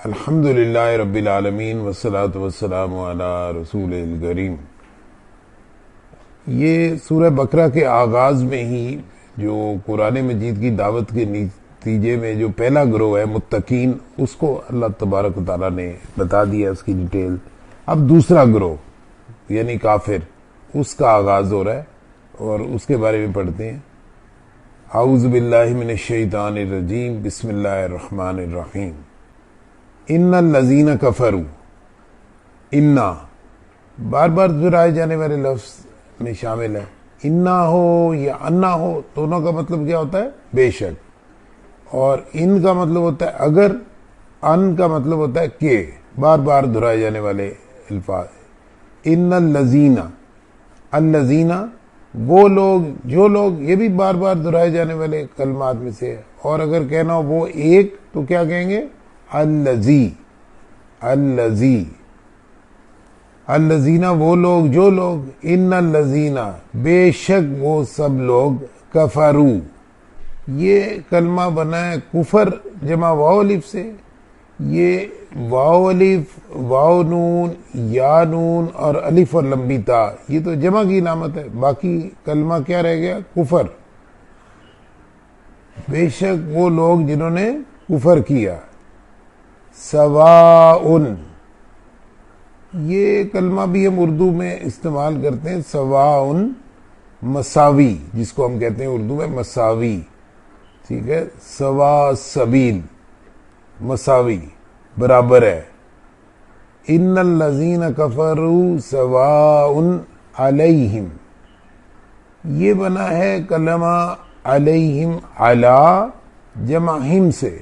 الحمدللہ رب العالمین والصلاة والسلام علی رسول الکریم۔ یہ سورہ بقرہ کے آغاز میں ہی جو قرآن مجید کی دعوت کے نتیجے میں جو پہلا گروہ ہے متقین، اس کو اللہ تبارک و تعالیٰ نے بتا دیا اس کی ڈیٹیل۔ اب دوسرا گروہ یعنی کافر، اس کا آغاز ہو رہا ہے اور اس کے بارے میں پڑھتے ہیں۔ اعوذ باللہ من الشیطان الرجیم، بسم اللہ الرحمن الرحیم۔ ان الذین کفروا، انا بار بار دہرائے جانے والے لفظ میں شامل ہے۔ انا ہو یا انا ہو، دونوں کا مطلب کیا ہوتا ہے؟ بے شک۔ اور ان کا مطلب ہوتا ہے اگر، ان کا مطلب ہوتا ہے کہ، بار بار دہرائے جانے والے الفاظ۔ ان الذین، الذین وہ لوگ، جو لوگ، یہ بھی بار بار دہرائے جانے والے کلمات میں سے ہے۔ اور اگر کہنا ہو وہ ایک تو کیا کہیں گے؟ الذی، الذی، الذین وہ لوگ، جو لوگ، ان الذین بے شک وہ سب لوگ، کفرو، یہ کلمہ بنا ہے کفر جمع واو الف سے۔ یہ واو الف، واو نون، یا نون اور الف اور لمبی تا، یہ تو جمع کی علامت ہے، باقی کلمہ کیا رہ گیا؟ کفر۔ بے شک وہ لوگ جنہوں نے کفر کیا۔ سواء، یہ کلمہ بھی ہم اردو میں استعمال کرتے ہیں، سواء، مساوی، جس کو ہم کہتے ہیں اردو میں مساوی، ٹھیک ہے؟ سوا سبیل، مساوی، برابر ہے۔ ان الذین کفروا سواء علیہم، یہ بنا ہے کلمہ علیہم، علی جمع ہم سے۔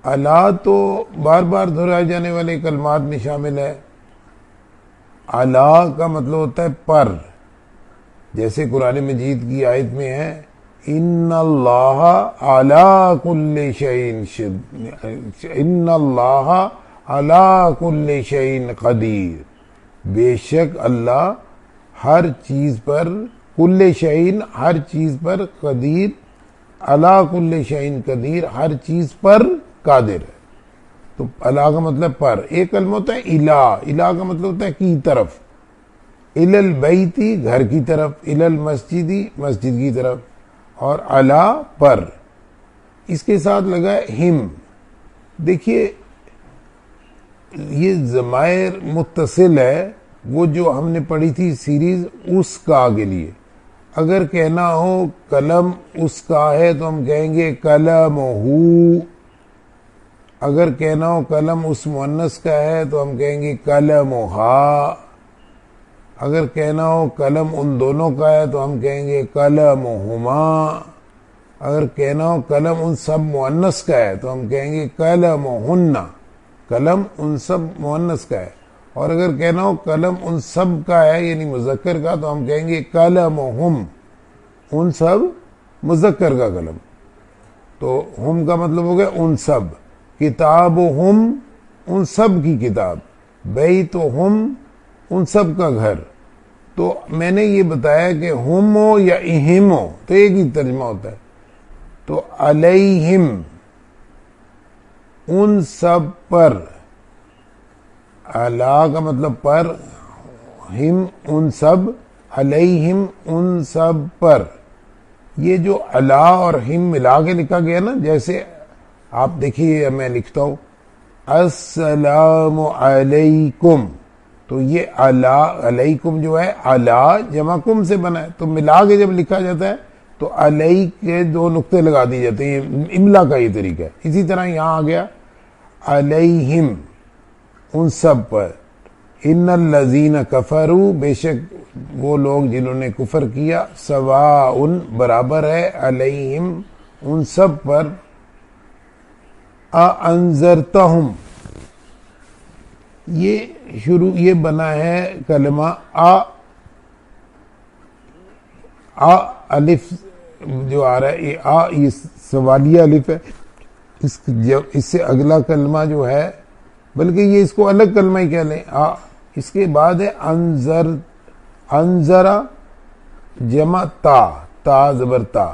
علا تو بار بار دہرائے جانے والے کلمات میں شامل ہے۔ علا کا مطلب ہوتا ہے پر، جیسے قرآن مجید کی آیت میں ہے ان اللہ علی کل شیء، ان اللہ علی کل شیء قدیر، بے شک اللہ ہر چیز پر، کل شیء ہر چیز پر، قدیر علی کل شیء قدیر ہر چیز پر قادر ہے۔ تو الہ کا مطلب پر۔ ایک کلمہ ہوتا ہے الہ، الہ کا مطلب ہوتا ہے کی طرف، الی البیتی گھر کی طرف، الی المسجدی مسجد کی طرف، اور علی پر۔ اس کے ساتھ لگا ہے ہم۔ دیکھیے یہ ضمائر متصل ہے، وہ جو ہم نے پڑھی تھی سیریز اس کا کے لیے۔ اگر کہنا ہو قلم اس کا ہے تو ہم کہیں گے قلم ہو۔ اگر کہنا ہو قلم اس مؤنث کا ہے تو ہم کہیں گے قلم ہا۔ اگر کہنا ہو قلم ان دونوں کا ہے تو ہم کہیں گے قلم ہما۔ اگر کہنا ہو قلم ان سب مؤنث کا ہے تو ہم کہیں گے قلم ہن، قلم ان سب مؤنث کا ہے۔ اور اگر کہنا ہو قلم ان سب کا ہے یعنی مذکر کا تو ہم کہیں گے قلم ہم، ان سب مذکر کا قلم۔ تو ہم کا مطلب ہو گیا ان سب، کتاب ہم ان سب کی کتاب، بیت ہم ان سب کا گھر۔ تو میں نے یہ بتایا کہ ہم ہو یا اہم ہو تو ایک ہی ترجمہ ہوتا ہے۔ تو علیہم ان سب پر، علا کا مطلب پر، ہم ان سب، علیہم ان سب پر۔ یہ جو علا اور ہم ملا کے لکھا گیا نا، جیسے آپ دیکھیے میں لکھتا ہوں السلام علیکم، تو یہ علا، علیکم جو ہے علا جمع کم سے بنا ہے، تو ملا کے جب لکھا جاتا ہے تو علی کے دو نقطے لگا دیے جاتے ہیں، املا کا یہ طریقہ ہے۔ اسی طرح یہاں آ گیا علیہم ان سب پر، ان الذین کفروا بے شک وہ لوگ جنہوں نے کفر کیا، سواء برابر ہے، علیہم ان سب پر، انذرتہم، یہ شروع، یہ بنا ہے کلمہ الف جو آ رہا ہے، یہ سوالیہ الف ہے۔ اس سے اگلا کلمہ جو ہے، بلکہ یہ اس کو الگ کلمہ ہی کہہ لیں، اس کے بعد ہے انذرا جمع تا، تا زبر تا،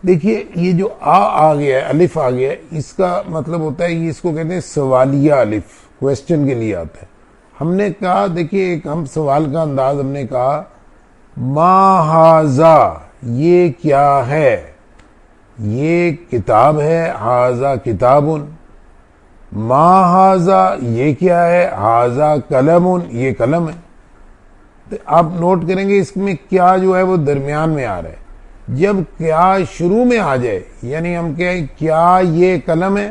دیکھیے یہ جو آ گیا ہے، الف آ گیا ہے، اس کا مطلب ہوتا ہے یہ اس کو کہتے ہیں سوالیہ الف، کویسچن کے لیے آتا ہے. ہم نے کہا دیکھیے ایک ہم سوال کا انداز ہم نے کہا ما ھذا، یہ کیا ہے، یہ کتاب ہے، ھذا کتاب. ما ھذا یہ کیا ہے، ھذا قلم، یہ قلم ہے. تو آپ نوٹ کریں گے اس میں کیا جو ہے وہ درمیان میں آ رہا ہے. جب کیا شروع میں آ جائے یعنی ہم کہیں کیا یہ قلم ہے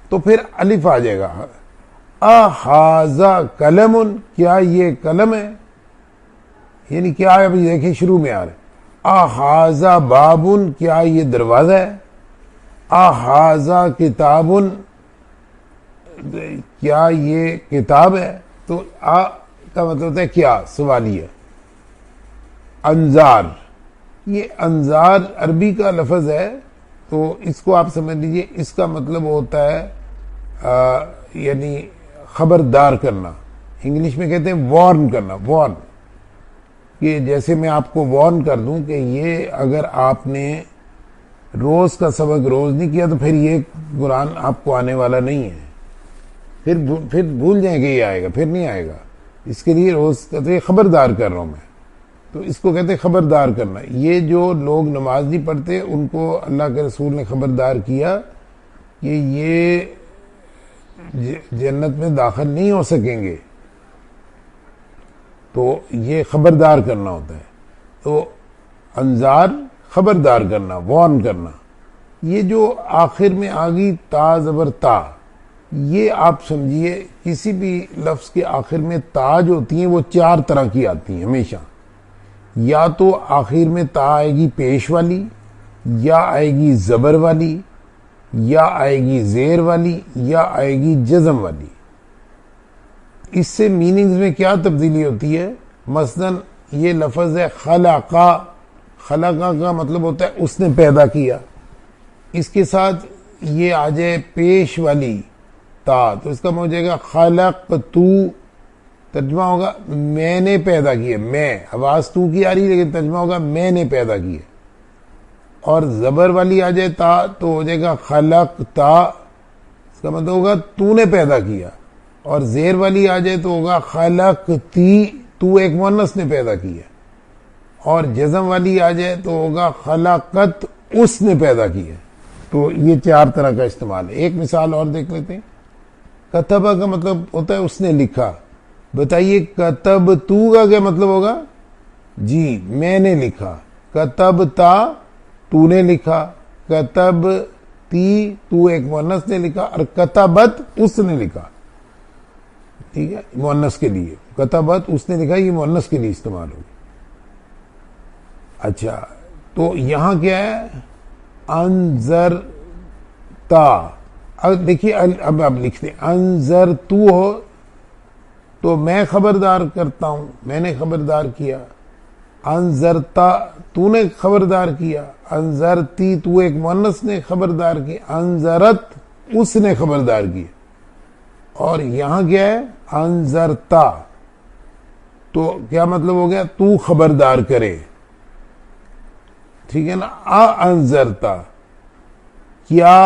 تو پھر الف آ جائے گا. اھذا قلم، کیا یہ قلم ہے، یعنی کیا ہے ابھی دیکھیں شروع میں آ رہا ہے. اھذا باب، کیا یہ دروازہ ہے. اھذا کتاب، کیا یہ کتاب ہے. تو آ کا مطلب ہوتا ہے کیا، سوالیہ. انظار، یہ انظار عربی کا لفظ ہے تو اس کو آپ سمجھ لیجئے اس کا مطلب ہوتا ہے یعنی خبردار کرنا. انگلش میں کہتے ہیں وارن کرنا، وارن. کہ جیسے میں آپ کو وارن کر دوں کہ یہ اگر آپ نے روز کا سبق روز نہیں کیا تو پھر یہ قرآن آپ کو آنے والا نہیں ہے، پھر بھول جائیں گے یہ آئے گا، پھر نہیں آئے گا. اس کے لیے روز کہتے خبردار کر رہا ہوں میں، تو اس کو کہتے ہیں خبردار کرنا. یہ جو لوگ نماز نہیں پڑھتے ان کو اللہ کے رسول نے خبردار کیا کہ یہ جنت میں داخل نہیں ہو سکیں گے، تو یہ خبردار کرنا ہوتا ہے. تو انذار خبردار کرنا، وارن کرنا. یہ جو آخر میں آگی تا زبر تا، یہ آپ سمجھیے کسی بھی لفظ کے آخر میں تا جو ہوتی ہیں وہ چار طرح کی آتی ہیں ہمیشہ. یا تو آخر میں تا آئے گی پیش والی، یا آئے گی زبر والی، یا آئے گی زیر والی، یا آئے گی جزم والی. اس سے میننگز میں کیا تبدیلی ہوتی ہے؟ مثلا یہ لفظ ہے خلقا، خلقا کا مطلب ہوتا ہے اس نے پیدا کیا. اس کے ساتھ یہ آ جائے پیش والی تا تو اس کا ہو جائے گا خلق تو، ترجمہ ہوگا میں نے پیدا کیے. میں آواز تو کی آ رہی لیکن ترجمہ ہوگا میں نے پیدا کیے. اور زبر والی آ جائے تا تو ہو جائے گا خلق تا، اس کا مطلب ہوگا تو نے پیدا کیا. اور زیر والی آ جائے تو ہوگا خلق تی، تو ایک مؤنث نے پیدا کیا. اور جزم والی آ جائے تو ہوگا خلقت، اس نے پیدا کیا. تو یہ چار طرح کا استعمال ہے. ایک مثال اور دیکھ لیتے ہیں. کتبہ کا مطلب ہوتا ہے اس نے لکھا. بتائیے کتب تو کا کیا مطلب ہوگا؟ جی میں نے لکھا. کتب تا تو نے لکھا، کتب تی تو ایک مؤنث نے لکھا، اور کتبت اس نے لکھا. ٹھیک ہے، مؤنث کے لیے کتبت اس نے لکھا، یہ مؤنث کے لیے استعمال ہوگی. اچھا تو یہاں کیا ہے؟ انذرتا. اب دیکھیے اب آپ لکھتے ہیں انذر تو ہو تو میں خبردار کرتا ہوں، میں نے خبردار کیا. انذرتا تو نے خبردار کیا. انذرتی تو ایک مؤنث نے خبردار کی. انذرت اس نے خبردار کیا. اور یہاں کیا ہے؟ انذرتا تو کیا مطلب ہو گیا؟ تو خبردار کرے. ٹھیک ہے نا. انذرتا کیا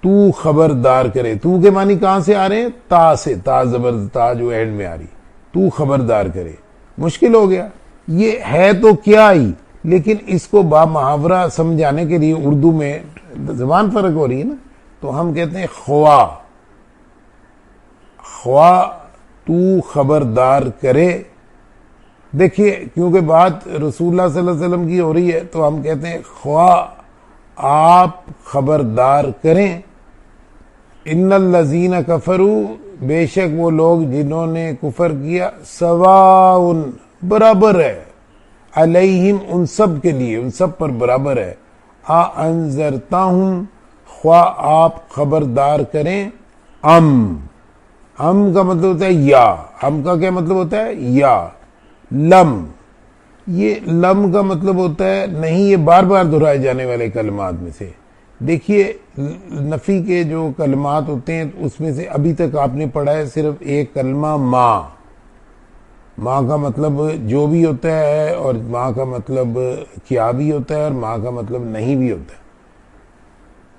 تو خبردار کرے. تو کے معنی کہاں سے آ رہے ہیں؟ تا سے. تا زبر تا جو اینڈ میں آ رہی. تو خبردار کرے. مشکل ہو گیا. یہ ہے تو کیا ہی، لیکن اس کو با محاورہ سمجھانے کے لیے اردو میں زبان فرق ہو رہی ہے نا، تو ہم کہتے ہیں خواہ. خواہ تو خبردار کرے. دیکھیے کیونکہ بات رسول اللہ صلی اللہ علیہ وسلم کی ہو رہی ہے تو ہم کہتے ہیں خواہ آپ خبردار کریں. ان الذین کفروا، بے شک وہ لوگ جنہوں نے کفر کیا، سواء برابر ہے، علیہم ان سب کے لیے، ان سب پر برابر ہے. انذرتہم، خواہ آپ خبردار کریں. ام کا مطلب ہوتا ہے یا. ام کا کیا مطلب ہوتا ہے؟ یا. لم، یہ لم کا مطلب ہوتا ہے نہیں. یہ بار بار دہرائے جانے والے کلمات میں سے. دیکھیے نفی کے جو کلمات ہوتے ہیں اس میں سے ابھی تک آپ نے پڑھا ہے صرف ایک کلمہ ما. ماں کا مطلب جو بھی ہوتا ہے، اور ماں کا مطلب کیا بھی ہوتا ہے، اور ماں کا مطلب نہیں بھی ہوتا ہے۔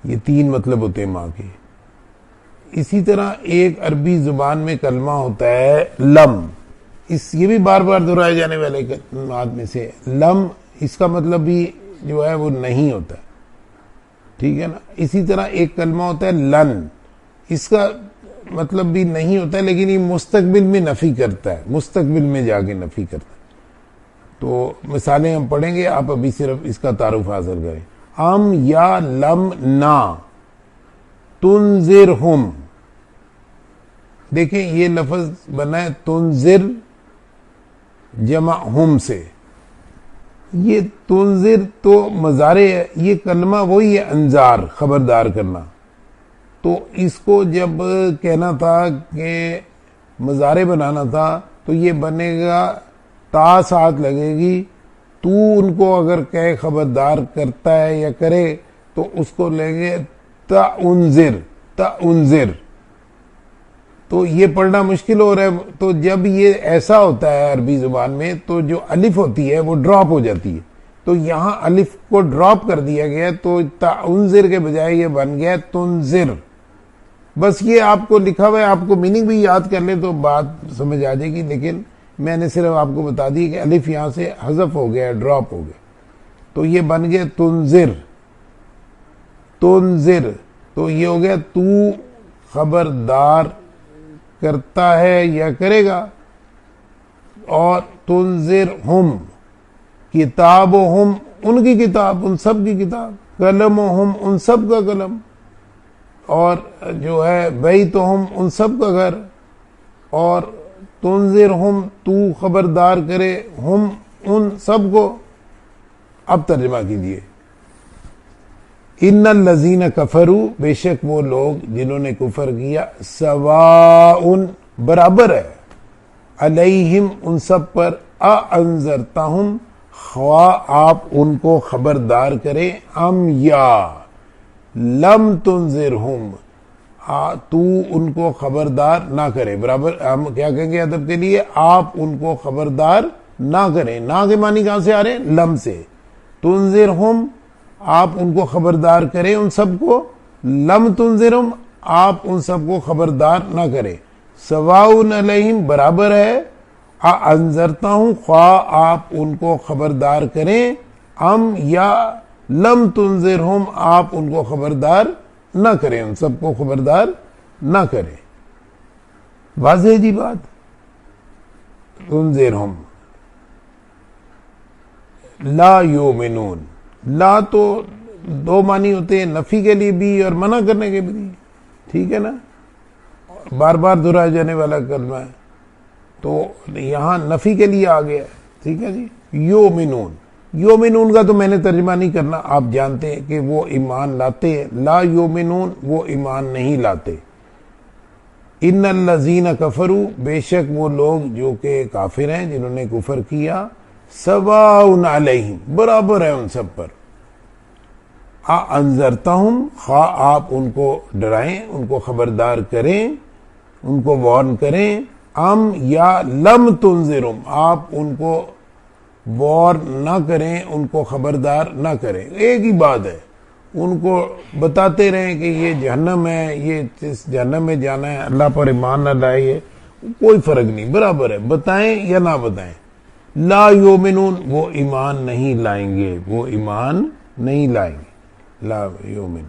یہ تین مطلب ہوتے ہیں ماں کے۔ اسی طرح ایک عربی زبان میں کلمہ ہوتا ہے لم، یہ بھی بار بار دہرائے جانے والے کلمات میں سے۔ لم، اس کا مطلب بھی جو ہے وہ نہیں ہوتا ہے، ٹھیک ہے نا۔ اسی طرح ایک کلمہ ہوتا ہے لن، اس کا مطلب بھی نہیں ہوتا ہے، لیکن یہ مستقبل میں نفی کرتا ہے، مستقبل میں جا کے نفی کرتا ہے۔ تو مثالیں ہم پڑھیں گے، آپ ابھی صرف اس کا تعارف حاصل کریں۔ ام یا لم نا تنذرہم، دیکھیں یہ لفظ بنا ہے تنذر جمع ہم سے۔ یہ تنذر تو مضارع ہے، یہ کلمہ وہی ہے انذار، خبردار کرنا۔ تو اس کو جب کہنا تھا کہ مضارع بنانا تھا تو یہ بنے گا تا ساتھ لگے گی، تو ان کو اگر کہے خبردار کرتا ہے یا کرے تو اس کو لیں گے تأنذر۔ تو یہ پڑھنا مشکل ہو رہا ہے، تو جب یہ ایسا ہوتا ہے عربی زبان میں تو جو الف ہوتی ہے وہ ڈراپ ہو جاتی ہے، تو یہاں الف کو ڈراپ کر دیا گیا، تو تأنذر کے بجائے یہ بن گیا تنذر۔ بس یہ آپ کو لکھا ہوا ہے، آپ کو میننگ بھی یاد کر لیں تو بات سمجھ آ جائے گی، لیکن میں نے صرف آپ کو بتا دی کہ الف یہاں سے حذف ہو گیا، ڈراپ ہو گیا، تو یہ بن گیا تنذر۔ تو یہ ہو گیا تو خبردار کرتا ہے یا کرے گا، اور تنذرہم کتابہم، ان کی کتاب، ان سب کی کتاب، قلمہم، ان سب کا قلم، اور جو ہے بیتہم، ان سب کا گھر، اور تنذرہم تو خبردار کرے، ہم ان سب کو۔ اب ترجمہ کیجیے۔ ان الذین کفروا، بے شک وہ لوگ جنہوں نے کفر کیا، سواء برابر ہے، علیہم ان سب پر، اانذرتہم خواہ آپ ان کو خبردار کریں، ام یا لم تنذرہم تو ان کو خبردار نہ کرے۔ برابر ہم کیا کہیں گے ادب کے لیے؟ آپ ان کو خبردار نہ کریں۔ نہ کے معنی کہاں سے آ رہے ہیں؟ لم سے۔ تنذرہم آپ ان کو خبردار کریں، ان سب کو۔ لم تنذرہم آپ ان سب کو خبردار نہ کریں۔ سواء علیہم برابر ہے، انذرتہم خواہ آپ ان کو خبردار کریں، ام یا لم تنذرہم آپ ان کو خبردار نہ کریں، ان سب کو خبردار نہ کریں۔ واضح جی بات؟ تنذرہم لا یؤمنون، لا تو دو معنی ہوتے ہیں، نفی کے لیے بھی اور منع کرنے کے بھی، ٹھیک ہے نا، بار بار دہرایا جانے والا کلمہ ہے، تو یہاں نفی کے لیے آ گیا، ٹھیک ہے جی۔ یؤمنون، یؤمنون کا تو میں نے ترجمہ نہیں کرنا، آپ جانتے ہیں کہ وہ ایمان لاتے ہیں۔ لا یؤمنون وہ ایمان نہیں لاتے۔ ان الذین کفروا بے شک وہ لوگ جو کہ کافر ہیں، جنہوں نے کفر کیا، سواء علیہم برابر ہے ان سب پر، انذرتہم خواہ آپ ان کو ڈرائیں، ان کو خبردار کریں، ان کو وارن کریں، ام یا لم تنذرہم آپ ان کو وارن نہ کریں، ان کو خبردار نہ کریں، ایک ہی بات ہے، ان کو بتاتے رہیں کہ یہ جہنم ہے، یہ اس جہنم میں جانا ہے، اللہ پر ایمان نہ لائے، کوئی فرق نہیں، برابر ہے، بتائیں یا نہ بتائیں۔ لا یؤمنون وہ ایمان نہیں لائیں گے، وہ ایمان نہیں لائیں گے، لا یؤمن۔